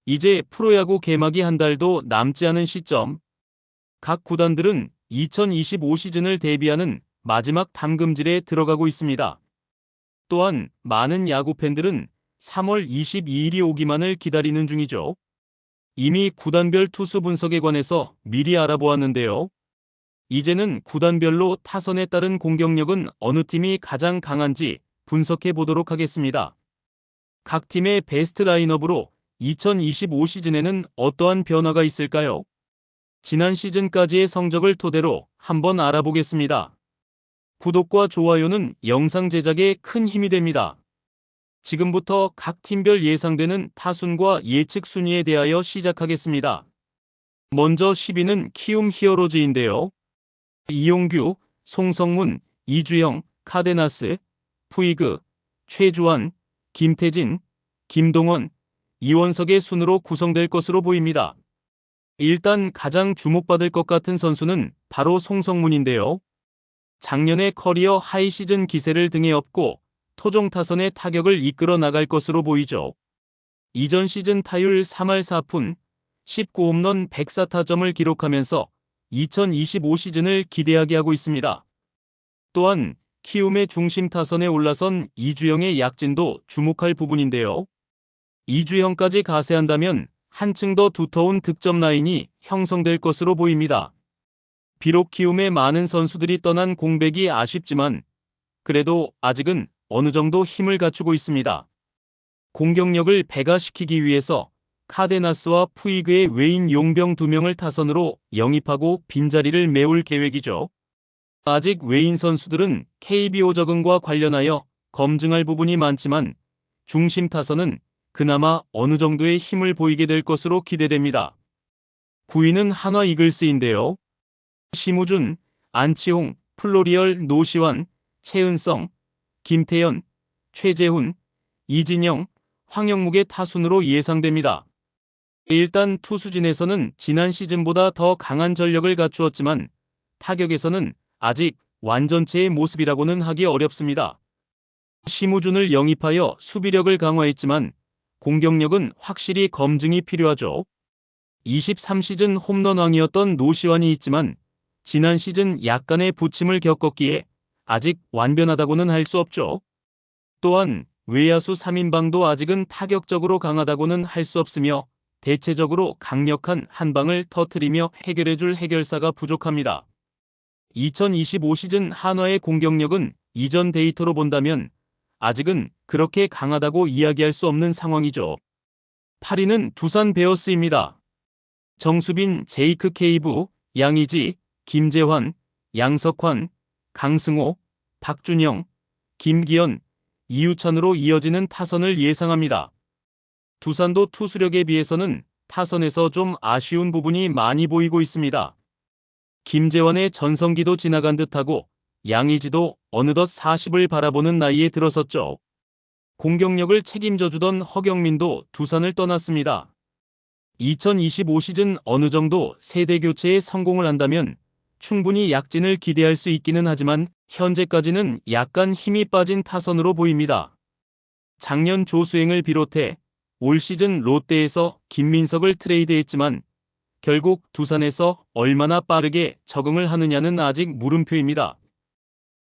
이제 프로야구 개막이 한 달도 남지 않은 시점. 각 구단들은 2025 시즌을 대비하는 마지막 담금질에 들어가고 있습니다. 또한 많은 야구 팬들은 3월 22일이 오기만을 기다리는 중이죠. 이미 구단별 투수 분석에 관해서 미리 알아보았는데요. 이제는 구단별로 타선에 따른 공격력은 어느 팀이 가장 강한지 분석해 보도록 하겠습니다. 각 팀의 베스트 라인업으로 2025 시즌에는 어떠한 변화가 있을까요? 지난 시즌까지의 성적을 토대로 한번 알아보겠습니다. 구독과 좋아요는 영상 제작에 큰 힘이 됩니다. 지금부터 각 팀별 예상되는 타순과 예측 순위에 대하여 시작하겠습니다. 먼저 10위는 키움 히어로즈인데요. 이용규, 송성문, 이주영, 카데나스, 푸이그, 최주환, 김태진, 김동원, 이원석의 순으로 구성될 것으로 보입니다. 일단 가장 주목받을 것 같은 선수는 바로 송성문인데요. 작년에 커리어 하이 시즌 기세를 등에 업고 토종 타선의 타격을 이끌어 나갈 것으로 보이죠. 이전 시즌 타율 3할 4푼, 19홈런 104타점을 기록하면서 2025 시즌을 기대하게 하고 있습니다. 또한 키움의 중심 타선에 올라선 이주영의 약진도 주목할 부분인데요. 이주영까지 가세한다면 한층 더 두터운 득점 라인이 형성될 것으로 보입니다. 비록 키움의 많은 선수들이 떠난 공백이 아쉽지만 그래도 아직은 어느 정도 힘을 갖추고 있습니다. 공격력을 배가시키기 위해서 카데나스와 푸이그의 외인 용병 2명을 타선으로 영입하고 빈자리를 메울 계획이죠. 아직 외인 선수들은 KBO 적응과 관련하여 검증할 부분이 많지만 중심 타선은 그나마 어느 정도의 힘을 보이게 될 것으로 기대됩니다. 9위는 한화 이글스인데요. 심우준, 안치홍, 플로리얼 노시환, 최은성, 김태현, 최재훈, 이진영, 황영묵의 타순으로 예상됩니다. 일단 투수진에서는 지난 시즌보다 더 강한 전력을 갖추었지만 타격에서는 아직 완전체의 모습이라고는 하기 어렵습니다. 심우준을 영입하여 수비력을 강화했지만 공격력은 확실히 검증이 필요하죠. 23시즌 홈런왕이었던 노시환이 있지만 지난 시즌 약간의 부침을 겪었기에 아직 완변하다고는 할 수 없죠. 또한 외야수 3인방도 아직은 타격적으로 강하다고는 할 수 없으며 대체적으로 강력한 한방을 터뜨리며 해결해줄 해결사가 부족합니다. 2025 시즌 한화의 공격력은 이전 데이터로 본다면 아직은 그렇게 강하다고 이야기할 수 없는 상황이죠. 8위는 두산 베어스입니다. 정수빈, 제이크 케이브, 양의지, 김재환, 양석환, 강승호, 박준영, 김기현, 이우찬으로 이어지는 타선을 예상합니다. 두산도 투수력에 비해서는 타선에서 좀 아쉬운 부분이 많이 보이고 있습니다. 김재환의 전성기도 지나간 듯하고 양의지도 어느덧 40을 바라보는 나이에 들어섰죠. 공격력을 책임져주던 허경민도 두산을 떠났습니다. 2025 시즌 어느 정도 세대 교체에 성공을 한다면 충분히 약진을 기대할 수 있기는 하지만 현재까지는 약간 힘이 빠진 타선으로 보입니다. 작년 조수행을 비롯해 올 시즌 롯데에서 김민석을 트레이드했지만 결국 두산에서 얼마나 빠르게 적응을 하느냐는 아직 물음표입니다.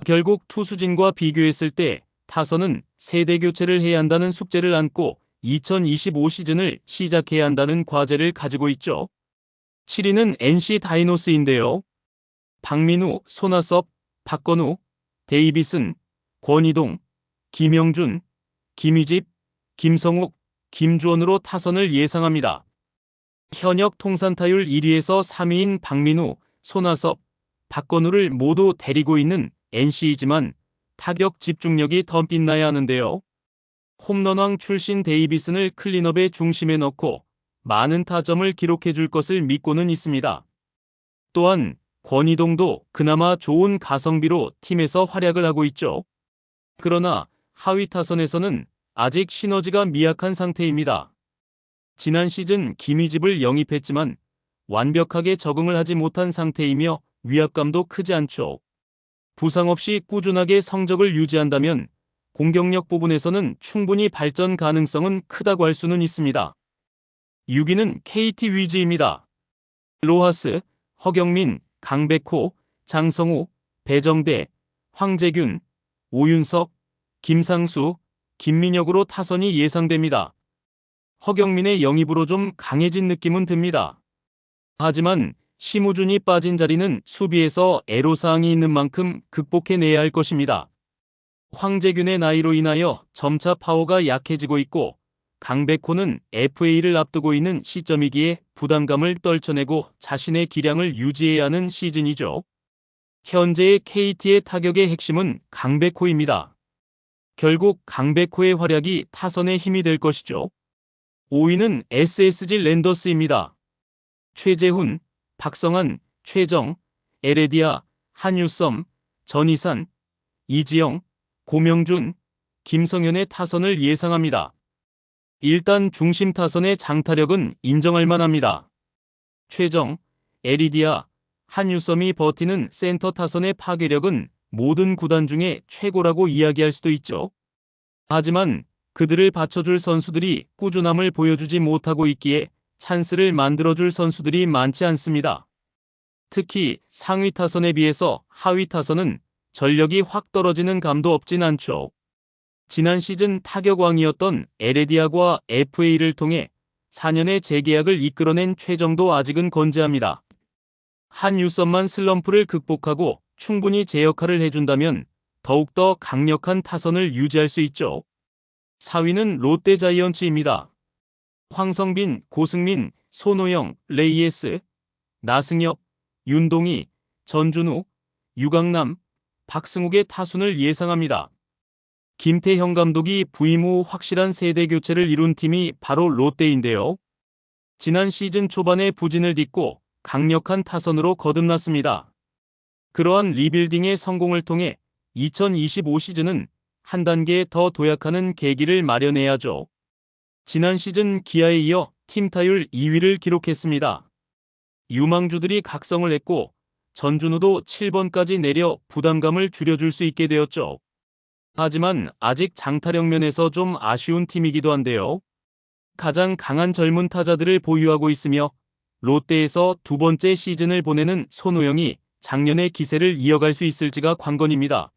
결국 투수진과 비교했을 때 타선은 세대 교체를 해야 한다는 숙제를 안고 2025 시즌을 시작해야 한다는 과제를 가지고 있죠. 7위는 NC 다이노스인데요. 박민우, 손아섭, 박건우, 데이비슨, 권희동, 김영준, 김희집, 김성욱, 김주원으로 타선을 예상합니다. 현역 통산타율 1위에서 3위인 박민우, 손아섭, 박건우를 모두 데리고 있는 NC이지만 타격 집중력이 더 빛나야 하는데요. 홈런왕 출신 데이비슨을 클린업의 중심에 넣고 많은 타점을 기록해 줄 것을 믿고는 있습니다. 또한 권희동도 그나마 좋은 가성비로 팀에서 활약을 하고 있죠. 그러나 하위 타선에서는 아직 시너지가 미약한 상태입니다. 지난 시즌 김희집을 영입했지만 완벽하게 적응을 하지 못한 상태이며 위압감도 크지 않죠. 부상 없이 꾸준하게 성적을 유지한다면 공격력 부분에서는 충분히 발전 가능성은 크다고 할 수는 있습니다. 6위는 KT 위즈입니다. 로하스, 허경민, 강백호, 장성우, 배정대, 황재균, 오윤석, 김상수, 김민혁으로 타선이 예상됩니다. 허경민의 영입으로 좀 강해진 느낌은 듭니다. 하지만 심우준이 빠진 자리는 수비에서 애로사항이 있는 만큼 극복해내야 할 것입니다. 황재균의 나이로 인하여 점차 파워가 약해지고 있고 강백호는 FA를 앞두고 있는 시점이기에 부담감을 떨쳐내고 자신의 기량을 유지해야 하는 시즌이죠. 현재의 KT의 타격의 핵심은 강백호입니다. 결국 강백호의 활약이 타선의 힘이 될 것이죠. 5위는 SSG 랜더스입니다. 최재훈, 박성환, 최정, 에레디아, 한유섬, 전희산, 이지영, 고명준, 김성현의 타선을 예상합니다. 일단 중심 타선의 장타력은 인정할 만합니다. 최정, 에리디아, 한유섬이 버티는 센터 타선의 파괴력은 모든 구단 중에 최고라고 이야기할 수도 있죠. 하지만 그들을 받쳐줄 선수들이 꾸준함을 보여주지 못하고 있기에 찬스를 만들어줄 선수들이 많지 않습니다. 특히 상위 타선에 비해서 하위 타선은 전력이 확 떨어지는 감도 없진 않죠. 지난 시즌 타격왕이었던 에레디아과 FA를 통해 4년의 재계약을 이끌어낸 최정도 아직은 건재합니다. 한유섬만 슬럼프를 극복하고 충분히 제 역할을 해준다면 더욱더 강력한 타선을 유지할 수 있죠. 4위는 롯데자이언츠입니다. 황성빈, 고승민, 손호영, 레이에스, 나승엽, 윤동희, 전준우, 유강남, 박승욱의 타순을 예상합니다. 김태형 감독이 부임 후 확실한 세대 교체를 이룬 팀이 바로 롯데인데요. 지난 시즌 초반에 부진을 딛고 강력한 타선으로 거듭났습니다. 그러한 리빌딩의 성공을 통해 2025 시즌은 한 단계 더 도약하는 계기를 마련해야죠. 지난 시즌 기아에 이어 팀 타율 2위를 기록했습니다. 유망주들이 각성을 했고 전준우도 7번까지 내려 부담감을 줄여줄 수 있게 되었죠. 하지만 아직 장타력 면에서 좀 아쉬운 팀이기도 한데요. 가장 강한 젊은 타자들을 보유하고 있으며 롯데에서 두 번째 시즌을 보내는 손호영이 작년의 기세를 이어갈 수 있을지가 관건입니다.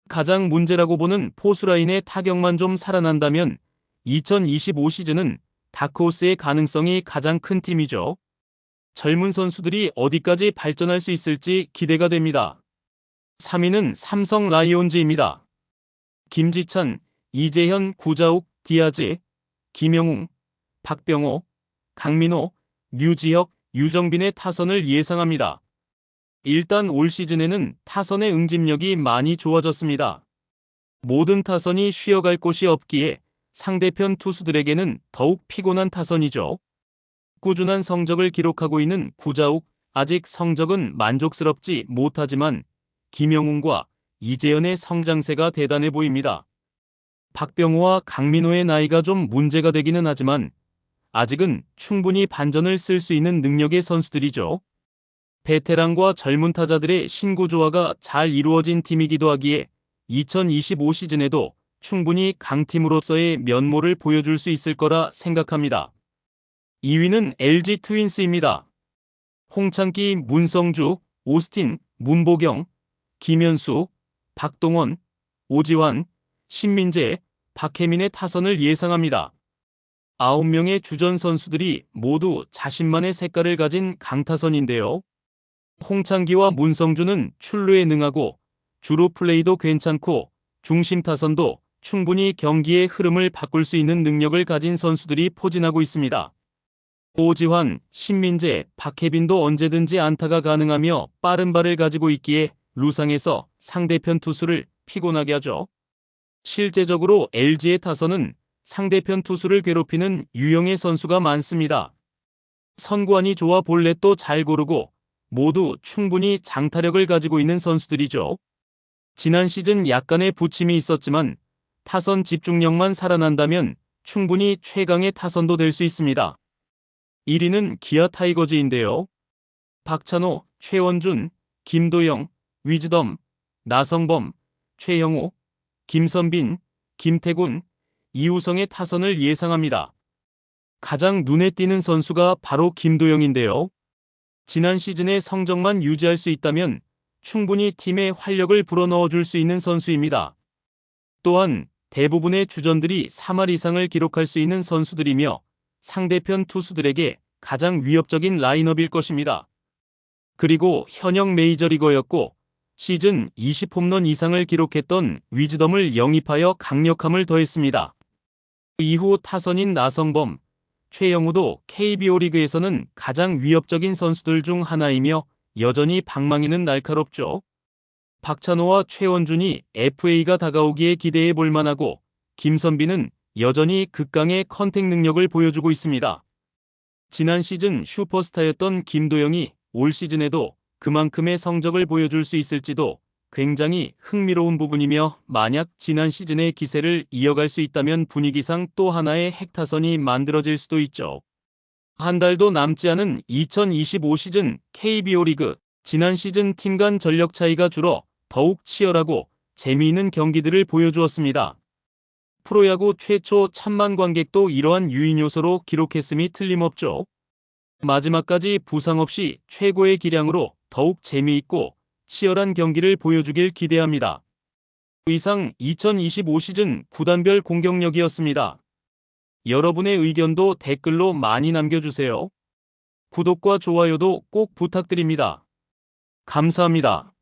가장 문제라고 보는 포수라인의 타격만 좀 살아난다면 2025 시즌은 다크호스의 가능성이 가장 큰 팀이죠. 젊은 선수들이 어디까지 발전할 수 있을지 기대가 됩니다. 3위는 삼성 라이온즈입니다. 김지찬, 이재현, 구자욱, 디아즈, 김영웅, 박병호, 강민호, 류지혁, 유정빈의 타선을 예상합니다. 일단 올 시즌에는 타선의 응집력이 많이 좋아졌습니다. 모든 타선이 쉬어갈 곳이 없기에 상대편 투수들에게는 더욱 피곤한 타선이죠. 꾸준한 성적을 기록하고 있는 구자욱, 아직 성적은 만족스럽지 못하지만 김영웅과 이재현의 성장세가 대단해 보입니다. 박병호와 강민호의 나이가 좀 문제가 되기는 하지만 아직은 충분히 반전을 쓸 수 있는 능력의 선수들이죠. 베테랑과 젊은 타자들의 신구조화가 잘 이루어진 팀이기도 하기에 2025 시즌에도 충분히 강팀으로서의 면모를 보여줄 수 있을 거라 생각합니다. 2위는 LG 트윈스입니다. 홍창기, 문성주, 오스틴, 문보경, 김현수, 박동원, 오지환, 신민재, 박혜민의 타선을 예상합니다. 9명의 주전 선수들이 모두 자신만의 색깔을 가진 강타선인데요. 홍창기와 문성주는 출루에 능하고 주루 플레이도 괜찮고 중심 타선도 충분히 경기의 흐름을 바꿀 수 있는 능력을 가진 선수들이 포진하고 있습니다. 오지환, 신민재, 박혜빈도 언제든지 안타가 가능하며 빠른 발을 가지고 있기에 루상에서 상대편 투수를 피곤하게 하죠. 실제적으로 LG의 타선은 상대편 투수를 괴롭히는 유형의 선수가 많습니다. 선구안이 좋아 볼넷도 잘 고르고 모두 충분히 장타력을 가지고 있는 선수들이죠. 지난 시즌 약간의 부침이 있었지만 타선 집중력만 살아난다면 충분히 최강의 타선도 될 수 있습니다. 1위는 기아 타이거즈인데요. 박찬호, 최원준, 김도영, 위즈덤, 나성범, 최영호, 김선빈, 김태군, 이우성의 타선을 예상합니다. 가장 눈에 띄는 선수가 바로 김도영인데요. 지난 시즌의 성적만 유지할 수 있다면 충분히 팀에 활력을 불어넣어 줄 수 있는 선수입니다. 또한 대부분의 주전들이 3할 이상을 기록할 수 있는 선수들이며 상대편 투수들에게 가장 위협적인 라인업일 것입니다. 그리고 현역 메이저리거였고 시즌 20홈런 이상을 기록했던 위즈덤을 영입하여 강력함을 더했습니다. 이후 타선인 나성범, 최영우도 KBO 리그에서는 가장 위협적인 선수들 중 하나이며 여전히 방망이는 날카롭죠. 박찬호와 최원준이 FA가 다가오기에 기대해 볼 만하고 김선비는 여전히 극강의 컨택 능력을 보여주고 있습니다. 지난 시즌 슈퍼스타였던 김도영이 올 시즌에도 그만큼의 성적을 보여줄 수 있을지도 굉장히 흥미로운 부분이며 만약 지난 시즌의 기세를 이어갈 수 있다면 분위기상 또 하나의 핵타선이 만들어질 수도 있죠. 한 달도 남지 않은 2025 시즌 KBO 리그 지난 시즌 팀 간 전력 차이가 줄어 더욱 치열하고 재미있는 경기들을 보여주었습니다. 프로야구 최초 1000만 관객도 이러한 유인 요소로 기록했음이 틀림없죠. 마지막까지 부상 없이 최고의 기량으로 더욱 재미있고 치열한 경기를 보여주길 기대합니다. 이상 2025 시즌 구단별 공격력이었습니다. 여러분의 의견도 댓글로 많이 남겨주세요. 구독과 좋아요도 꼭 부탁드립니다. 감사합니다.